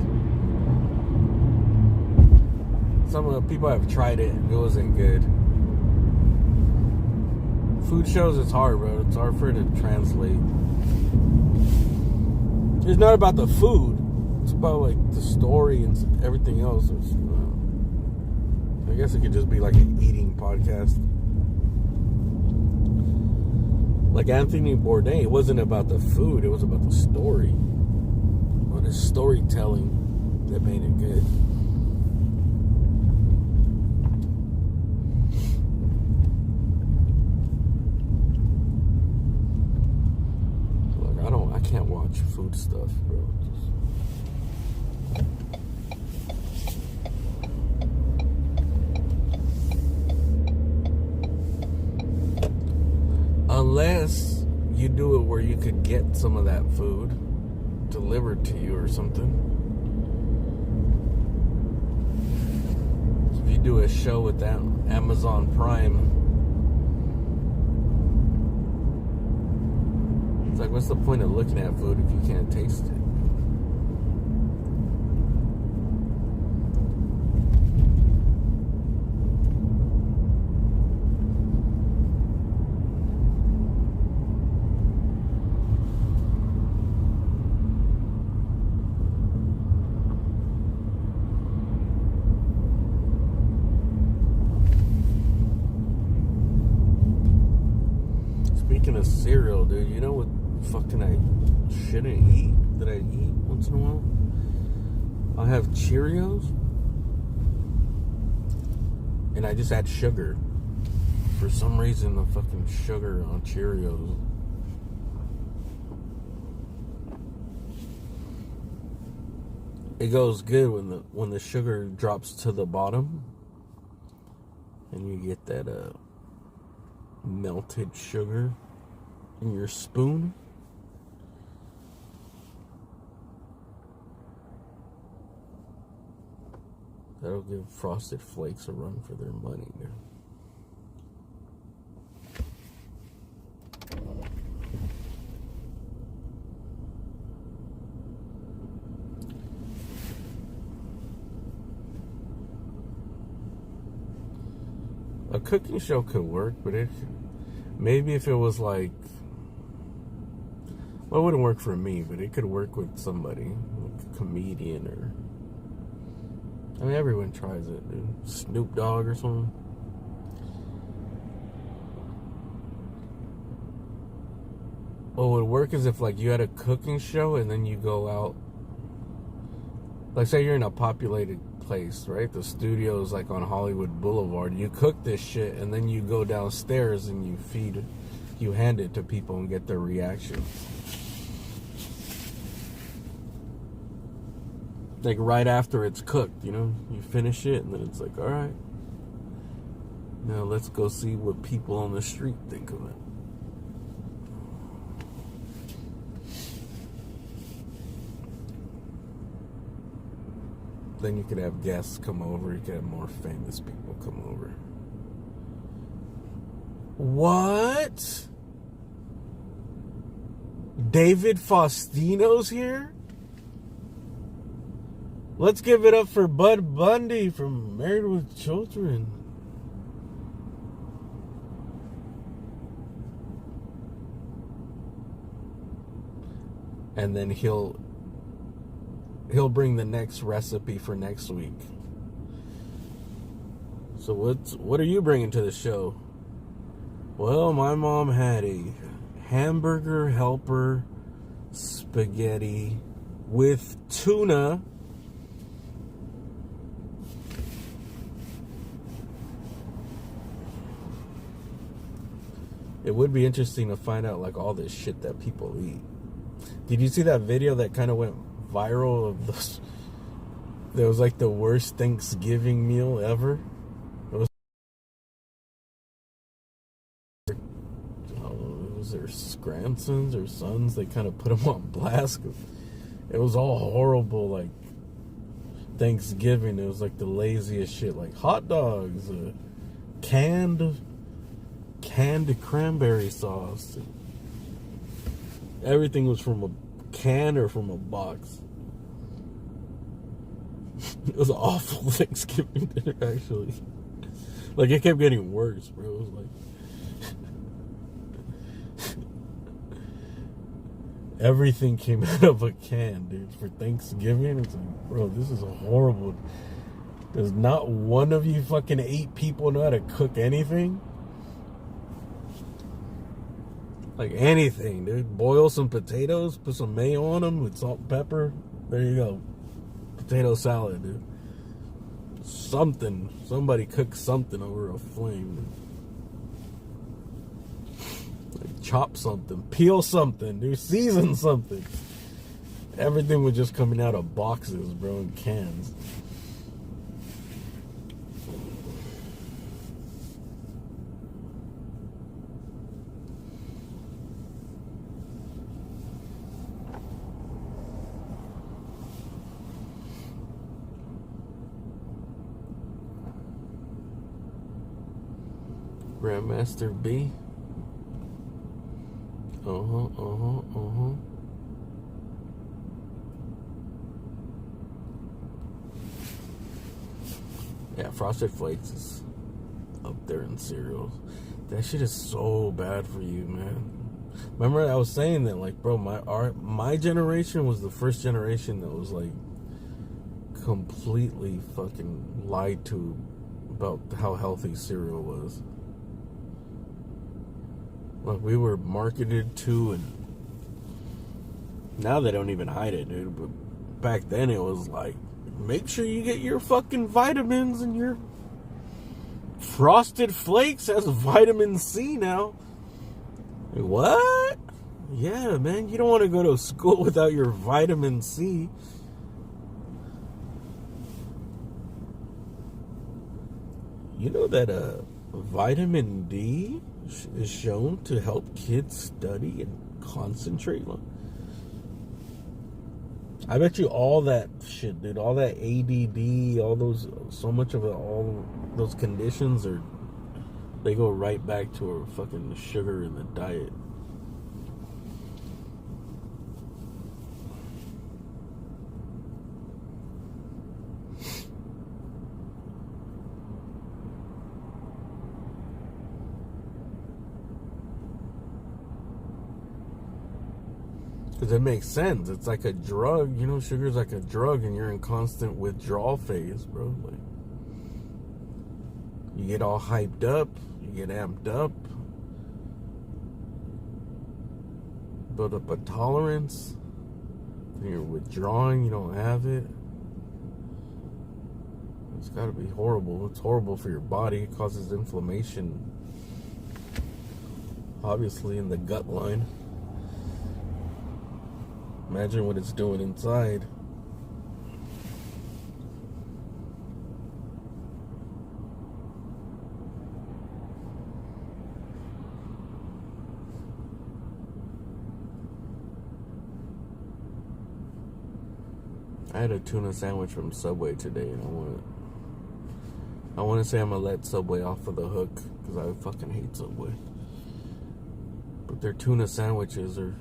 Some people have tried it. It wasn't good. Food shows, it's hard, bro. It's hard for it to translate. It's not about the food. It's about like the story and everything else. I guess it could just be like an eating podcast. Like Anthony Bourdain, it wasn't about the food, it was about the story. Or the storytelling that made it good. Like I can't watch food stuff, bro. Unless you do it where you could get some of that food delivered to you or something. If you do a show with that Amazon Prime, it's like, what's the point of looking at food if you can't taste it? Speaking of cereal, dude, you know what fucking I shouldn't eat that I eat once in a while? I'll have Cheerios and I just add sugar. For some reason, the fucking sugar on Cheerios. It goes good when the sugar drops to the bottom and you get that melted sugar in your spoon. That'll give Frosted Flakes a run for their money, dude. A cooking show could work, but maybe if it was like, well, it wouldn't work for me, but it could work with somebody, like a comedian or, I mean, everyone tries it, dude. Snoop Dogg or something. What would work is if like you had a cooking show and then you go out, like say you're in a populated place, right? The studio's like on Hollywood Boulevard. You cook this shit and then you go downstairs and you hand it to people and get their reaction. Like right after it's cooked, you know? You finish it and then it's like, all right, now let's go see what people on the street think of it. Then you could have guests come over. You could have more famous people come over. What? David Faustino's here? Let's give it up for Bud Bundy from Married with Children. And then he'll bring the next recipe for next week. So what are you bringing to the show? Well, my mom had a hamburger helper spaghetti with tuna. It would be interesting to find out like all this shit that people eat. Did you see that video that kind of went viral of this? There was like the worst Thanksgiving meal ever. It was their grandsons or sons. They kind of put them on blast. It was all horrible, like Thanksgiving. It was like the laziest shit, like hot dogs, canned cranberry sauce. Everything was from a can or from a box. It was an awful Thanksgiving dinner, actually. Like, it kept getting worse, bro. It was like everything came out of a can, dude, for Thanksgiving. It's like, bro, this is horrible. Does not one of you fucking 8 people know how to cook anything? Like anything, dude. Boil some potatoes, put some mayo on them with salt and pepper. There you go. Potato salad, dude. Something. Somebody cook something over a flame. Like chop something. Peel something, dude. Season something. Everything was just coming out of boxes, bro, in cans. Grandmaster B. Yeah, Frosted Flakes is up there in cereals. That shit is so bad for you, man. Remember I was saying that, like, bro, my generation was the first generation that was like completely fucking lied to about how healthy cereal was. Like, we were marketed to, and now they don't even hide it, dude. But back then it was like, make sure you get your fucking vitamins, and your Frosted Flakes has vitamin C now. Like, what? Yeah, man, you don't want to go to school without your vitamin C. You know that vitamin D is shown to help kids study and concentrate. I bet you all that shit, dude, all that ADD, all those, so much of it, all those conditions are, they go right back to our fucking sugar in the diet. Because it makes sense. It's like a drug. You know, sugar's like a drug, and you're in constant withdrawal phase, bro. Like, you get all hyped up, you get amped up, build up a tolerance, then you're withdrawing, you don't have it. It's got to be horrible. It's horrible for your body. It causes inflammation, obviously, in the gut line. Imagine what it's doing inside. I had a tuna sandwich from Subway today, and I want to say I'm gonna let Subway off of the hook because I fucking hate Subway. But their tuna sandwiches are,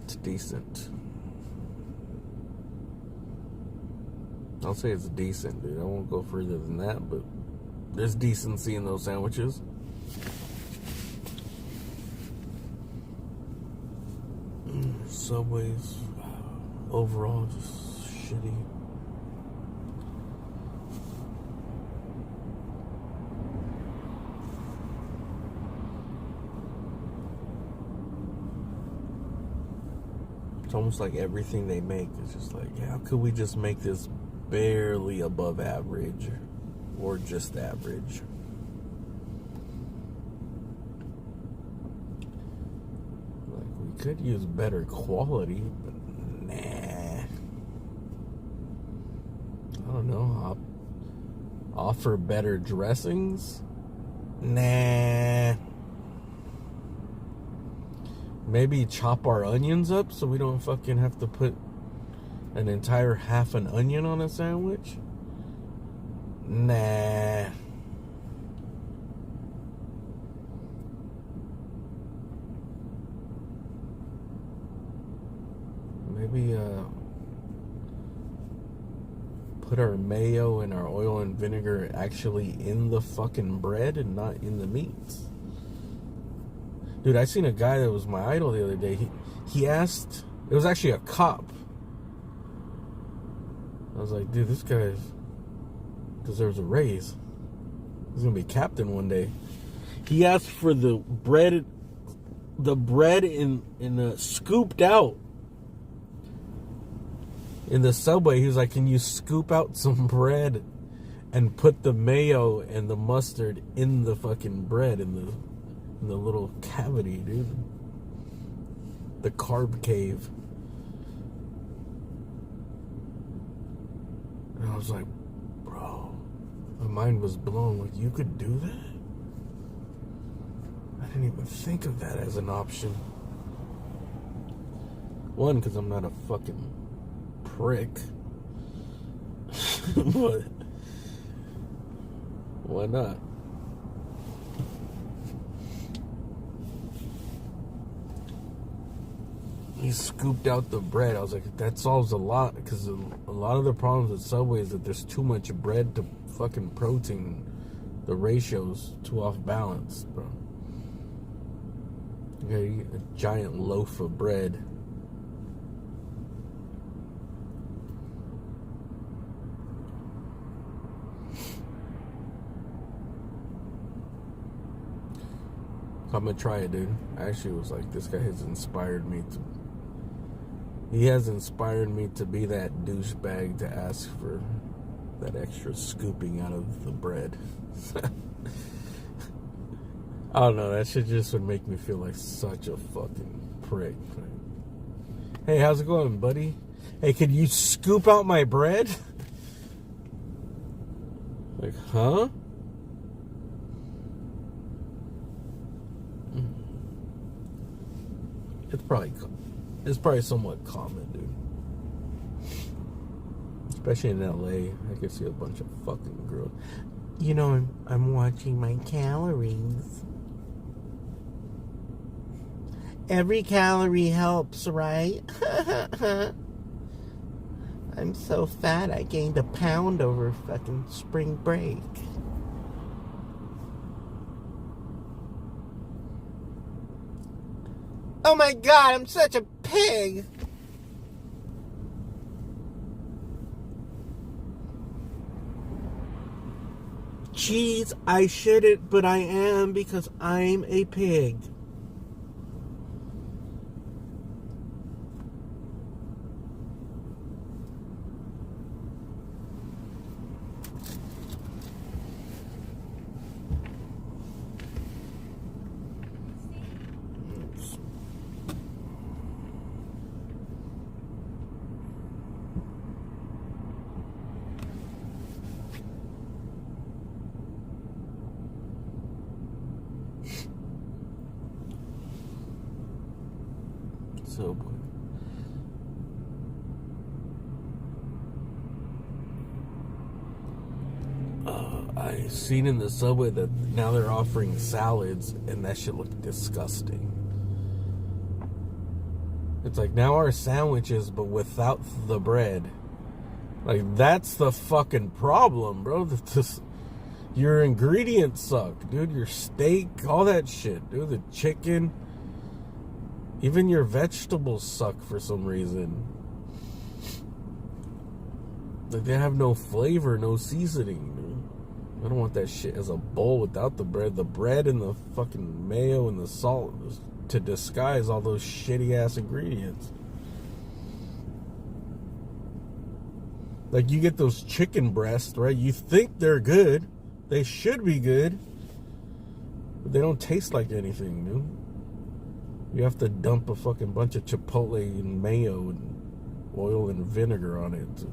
it's decent. I'll say it's decent, dude. I won't go further than that, but there's decency in those sandwiches. Subway's overall just shitty. It's almost like everything they make is just like, how could we just make this barely above average or just average? Like, we could use better quality, but nah. I don't know. Offer better dressings? Nah. Maybe chop our onions up so we don't fucking have to put an entire half an onion on a sandwich? Nah. Maybe put our mayo and our oil and vinegar actually in the fucking bread and not in the meats. Dude, I seen a guy that was my idol the other day. He asked, it was actually a cop. I was like, dude, this guy deserves a raise. He's gonna be captain one day. He asked for the bread in the scooped out in the Subway. He was like, can you scoop out some bread and put the mayo and the mustard in the fucking bread in the little cavity, dude. The carb cave. And I was like, bro, my mind was blown. Like, you could do that? I didn't even think of that as an option. One, because I'm not a fucking prick. But why not? He scooped out the bread. I was like, that solves a lot, because a lot of the problems with Subway is that there's too much bread to fucking protein. The ratio's too off balance, bro. You gotta eat a giant loaf of bread. I'm gonna try it, dude. I actually was like, this guy has inspired me to... He has inspired me to be that douchebag to ask for that extra scooping out of the bread. I don't know, that shit just would make me feel like such a fucking prick. Hey, how's it going, buddy? Hey, could you scoop out my bread? Like, huh? It's probably It's probably somewhat common, dude. Especially in LA, I could see a bunch of fucking girls. You know, I'm watching my calories. Every calorie helps, right? I'm so fat, I gained a pound over fucking spring break. Oh my god, I'm such a pig! Jeez, I shouldn't, but I am because I'm a pig. So, I seen in the subway that now they're offering salads, and that shit looked disgusting. It's like, now our sandwiches, but without the bread. Like, that's the fucking problem, bro. Your ingredients suck, dude. Your steak, all that shit, dude. The chicken. Even your vegetables suck for some reason. Like, they have no flavor, no seasoning, dude. I don't want that shit as a bowl without the bread. The bread and the fucking mayo and the salt to disguise all those shitty ass ingredients. Like, you get those chicken breasts, right? You think they're good. They should be good. But they don't taste like anything, dude. You have to dump a fucking bunch of chipotle and mayo and oil and vinegar on it to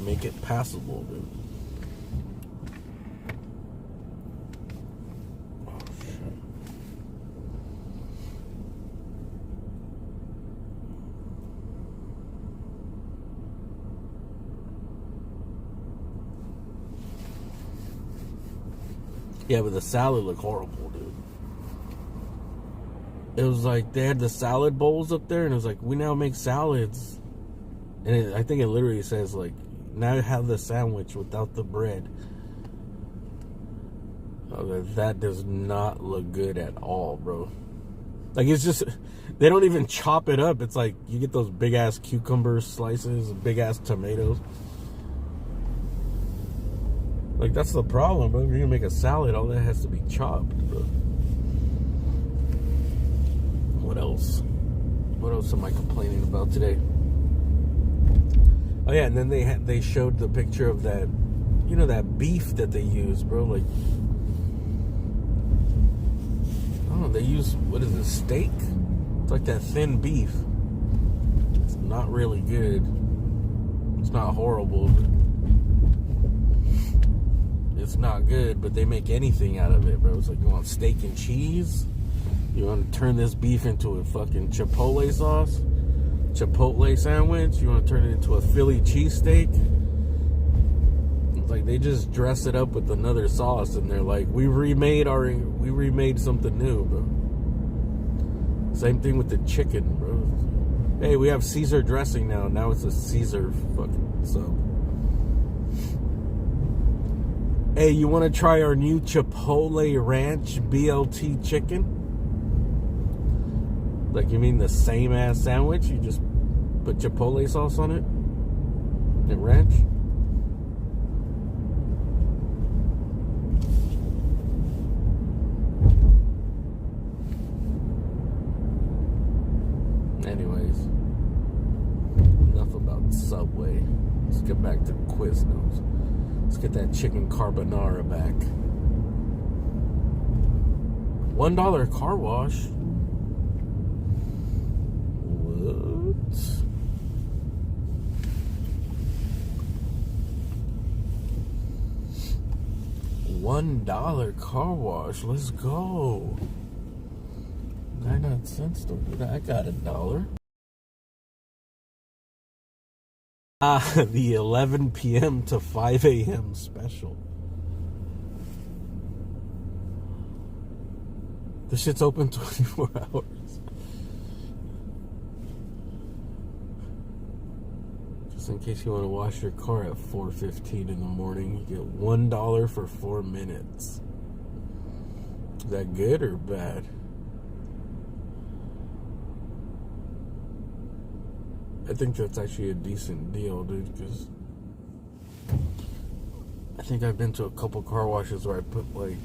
make it passable, dude. Oh, shit. Yeah, but the salad looked horrible, dude. It was like they had the salad bowls up there, and it was like, we now make salads. And I think it literally says, like, now have the sandwich without the bread. Oh, that does not look good at all, bro. Like, it's just, they don't even chop it up. It's like, you get those big-ass cucumber slices, big-ass tomatoes. Like, that's the problem, bro. If you're gonna make a salad, all that has to be chopped, bro. What else? What else am I complaining about today? Oh yeah, and then they showed the picture of that, you know, that beef that they use, bro. Like, I don't know, they use, what is it, steak? It's like that thin beef. It's not really good. It's not horrible. It's not good, but they make anything out of it, bro. It's like, you want steak and cheese? You want to turn this beef into a fucking chipotle sauce? Chipotle sandwich? You want to turn it into a Philly cheesesteak? It's like they just dress it up with another sauce, and they're like, we remade something new, bro. Same thing with the chicken, bro. Hey, we have Caesar dressing now. Now it's a Caesar fucking sub. Hey, you want to try our new Chipotle Ranch BLT chicken? Like, you mean the same ass sandwich? You just put Chipotle sauce on it? And ranch? Anyways, enough about Subway. Let's get back to Quiznos. Let's get that chicken carbonara back. $1 car wash. What? $1 car wash. Let's go. 99 cents. Don't do that. I got $1. The 11 p.m. to 5 a.m. special. The shit's open 24 hours. Just in case you want to wash your car at 4:15 in the morning, you get $1 for 4 minutes. Is that good or bad? I think that's actually a decent deal, dude, because I think I've been to a couple car washes where I put, like,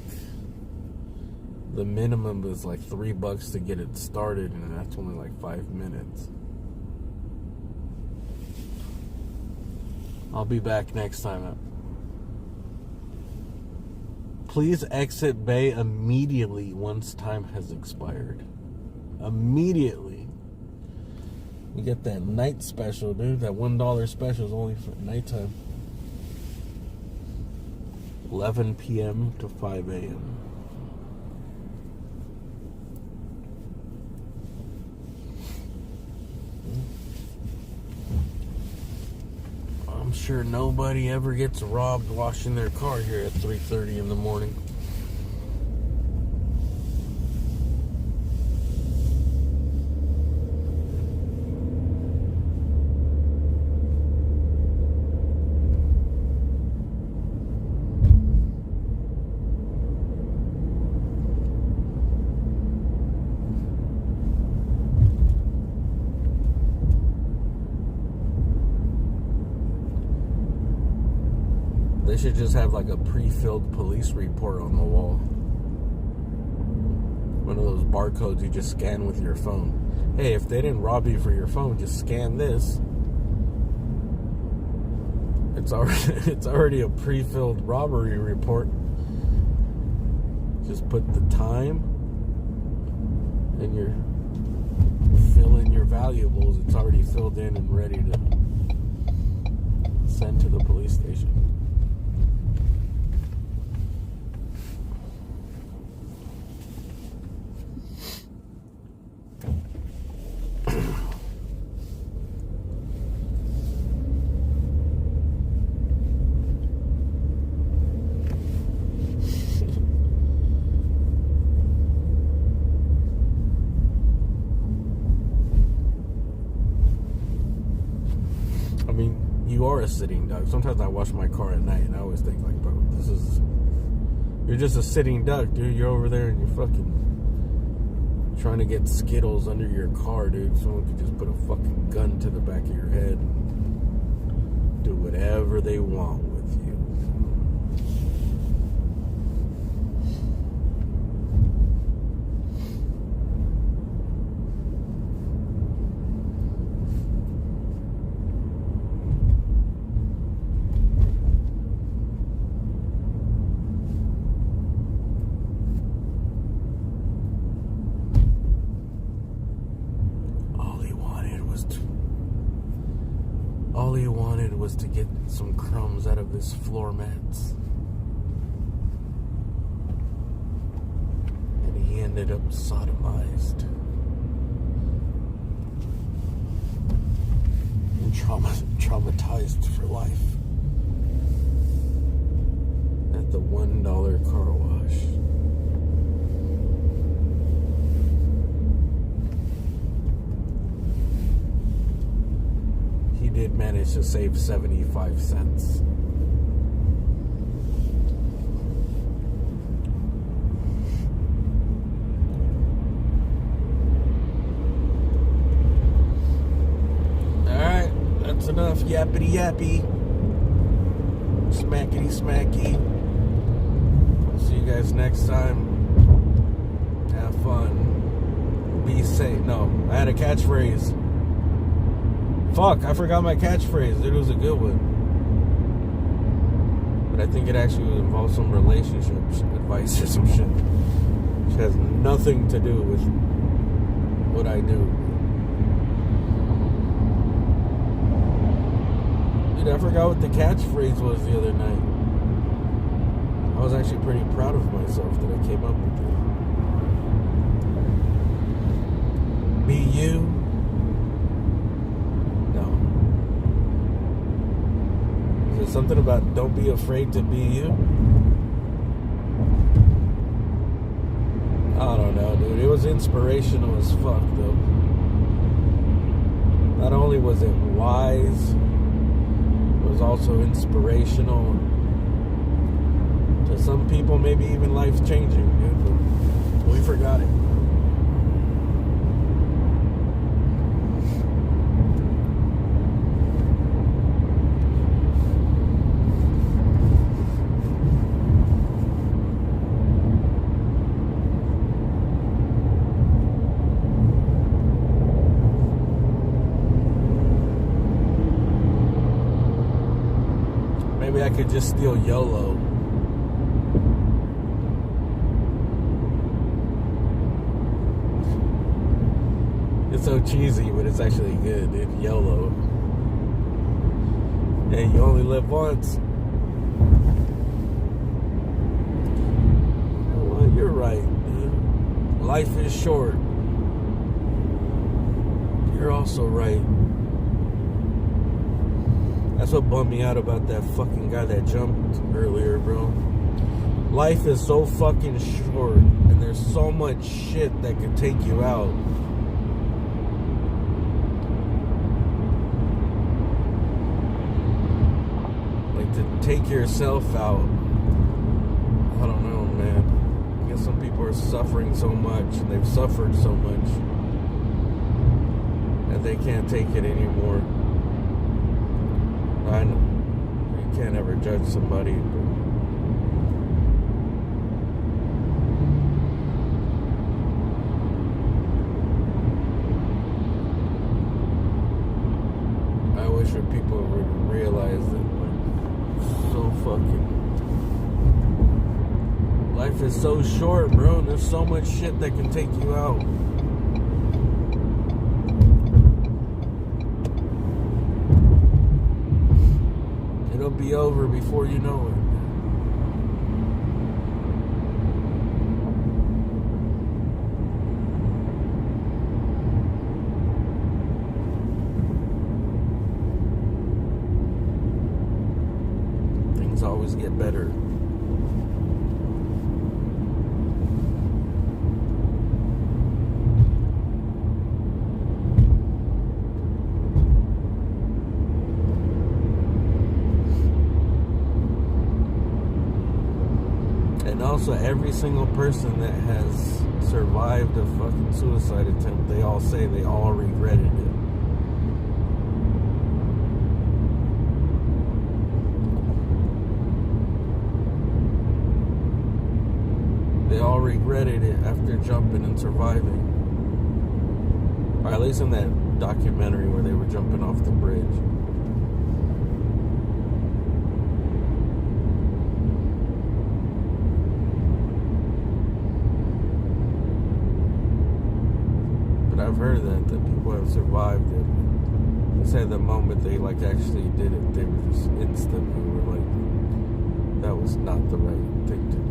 the minimum is like $3 to get it started, and that's only like 5 minutes. I'll be back next time. Please exit bay immediately once time has expired. Immediately. You get that night special, dude. That $1 special is only for nighttime. 11 p.m. to 5 a.m. I'm sure nobody ever gets robbed washing their car here at 3:30 in the morning. They should just have like a pre-filled police report on the wall. One of those barcodes you just scan with your phone. Hey, if they didn't rob you for your phone, just scan this. It's already a pre-filled robbery report. Just put the time and you fill in your valuables. It's already filled in and ready to send to the police station. You are a sitting duck. Sometimes I wash my car at night and I always think like, bro, you're just a sitting duck, dude. You're over there and you're fucking trying to get Skittles under your car, dude. Someone could just put a fucking gun to the back of your head and do whatever they want with you. All he wanted was to get some crumbs out of his floor mats. And he ended up sodomized. And traumatized for life. At the $1 car wash. Did manage to save 75 cents. Alright, that's enough yappity yappy. Smackety smacky. See you guys next time. Have fun. Be safe. No, I had a catchphrase. Fuck, I forgot my catchphrase. It was a good one. But I think it actually involves some relationship advice or some shit. Which has nothing to do with what I do. Dude, I forgot what the catchphrase was the other night. I was actually pretty proud of myself that I came up with it. Be you. Something about don't be afraid to be you. I don't know, dude. It was inspirational as fuck, though. Not only was it wise, it was also inspirational. To some people, maybe even life-changing, dude. But we forgot it. Maybe I could just steal YOLO. It's so cheesy, but it's actually good, dude. YOLO. Hey, you only live once. Well, you're right, dude. Life is short. You're also right. That's what bummed me out about that fucking guy that jumped earlier, bro. Life is so fucking short, and there's so much shit that could take you out. Like, to take yourself out, I don't know, man. I guess some people are suffering so much, and they've suffered so much, that they can't take it anymore. I know you can't ever judge somebody, but I wish that people would realize that, like, so fucking life is so short, bro. There's so much shit that can take you out. It'll be over before you know it. Things always get better. And also, every single person that has survived a fucking suicide attempt, they all say they all regretted it. They all regretted it after jumping and surviving. Or at least in that documentary where they were jumping off the bridge. I've heard that people have survived it. They say the moment they like actually did it, they were just instantly were like, that was not the right thing to do.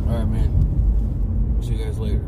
All right, man. See you guys later.